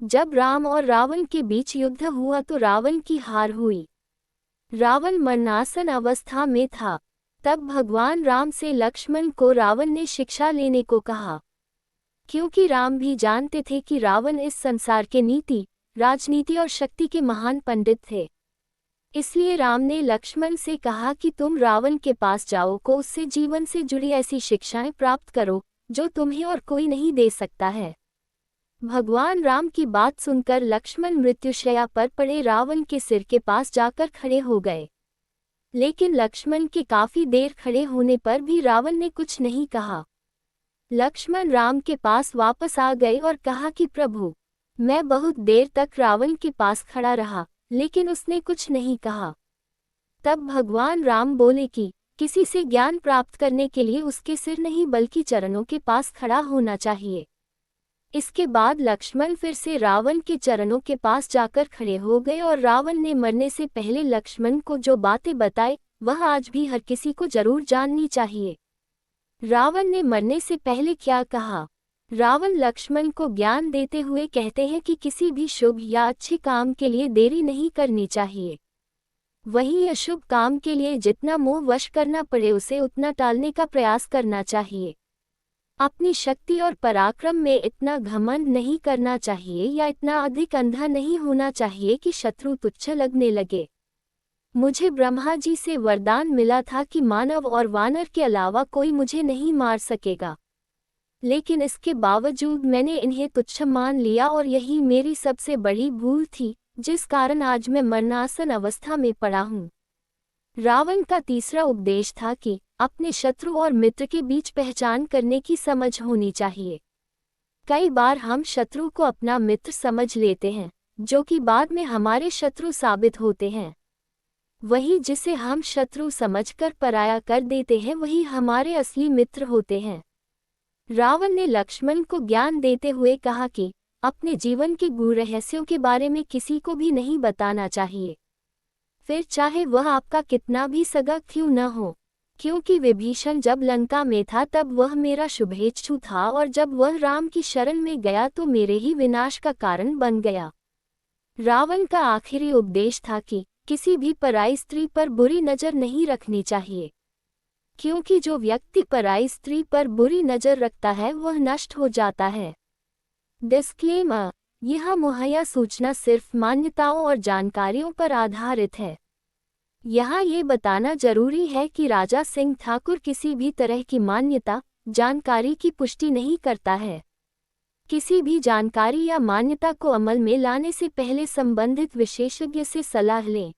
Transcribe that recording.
जब राम और रावण के बीच युद्ध हुआ तो रावण की हार हुई। रावण मरणासन अवस्था में था। तब भगवान राम से लक्ष्मण को रावण ने शिक्षा लेने को कहा, क्योंकि राम भी जानते थे कि रावण इस संसार के नीति, राजनीति और शक्ति के महान पंडित थे। इसलिए राम ने लक्ष्मण से कहा कि तुम रावण के पास जाओ को उससे जीवन से जुड़ी ऐसी शिक्षाएं प्राप्त करो जो तुम्हें और कोई नहीं दे सकता है। भगवान राम की बात सुनकर लक्ष्मण मृत्युशैया पर पड़े रावण के सिर के पास जाकर खड़े हो गए। लेकिन लक्ष्मण के काफी देर खड़े होने पर भी रावण ने कुछ नहीं कहा। लक्ष्मण राम के पास वापस आ गए और कहा कि प्रभु, मैं बहुत देर तक रावण के पास खड़ा रहा, लेकिन उसने कुछ नहीं कहा। तब भगवान राम बोले कि किसी से ज्ञान प्राप्त करने के लिए उसके सिर नहीं बल्कि चरणों के पास खड़ा होना चाहिए। इसके बाद लक्ष्मण फिर से रावण के चरणों के पास जाकर खड़े हो गए और रावण ने मरने से पहले लक्ष्मण को जो बातें बताई वह आज भी हर किसी को जरूर जाननी चाहिए। रावण ने मरने से पहले क्या कहा? रावण लक्ष्मण को ज्ञान देते हुए कहते हैं कि किसी भी शुभ या अच्छे काम के लिए देरी नहीं करनी चाहिए। वहीं अशुभ काम के लिए जितना मोह वश करना पड़े उसे उतना टालने का प्रयास करना चाहिए। अपनी शक्ति और पराक्रम में इतना घमंड नहीं करना चाहिए या इतना अधिक अंधा नहीं होना चाहिए कि शत्रु तुच्छ लगने लगे। मुझे ब्रह्मा जी से वरदान मिला था कि मानव और वानर के अलावा कोई मुझे नहीं मार सकेगा, लेकिन इसके बावजूद मैंने इन्हें तुच्छ मान लिया और यही मेरी सबसे बड़ी भूल थी, जिस कारण आज मैं मरणासन अवस्था में पड़ा हूँ। रावण का तीसरा उपदेश था कि अपने शत्रु और मित्र के बीच पहचान करने की समझ होनी चाहिए। कई बार हम शत्रु को अपना मित्र समझ लेते हैं, जो कि बाद में हमारे शत्रु साबित होते हैं। वही जिसे हम शत्रु समझकर पराया कर देते हैं वही हमारे असली मित्र होते हैं। रावण ने लक्ष्मण को ज्ञान देते हुए कहा कि अपने जीवन के गूढ़ रहस्यों के बारे में किसी को भी नहीं बताना चाहिए, फिर चाहे वह आपका कितना भी सगा क्यों न हो। क्योंकि विभीषण जब लंका में था तब वह मेरा शुभेच्छु था और जब वह राम की शरण में गया तो मेरे ही विनाश का कारण बन गया। रावण का आखिरी उपदेश था कि किसी भी पराई स्त्री पर बुरी नज़र नहीं रखनी चाहिए, क्योंकि जो व्यक्ति पराई स्त्री पर बुरी नज़र रखता है वह नष्ट हो जाता है। डिस्क्लेमर: यह मुहैया सूचना सिर्फ मान्यताओं और जानकारियों पर आधारित है। यहाँ ये बताना जरूरी है कि राजा सिंह ठाकुर किसी भी तरह की मान्यता, जानकारी की पुष्टि नहीं करता है। किसी भी जानकारी या मान्यता को अमल में लाने से पहले संबंधित विशेषज्ञ से सलाह लें।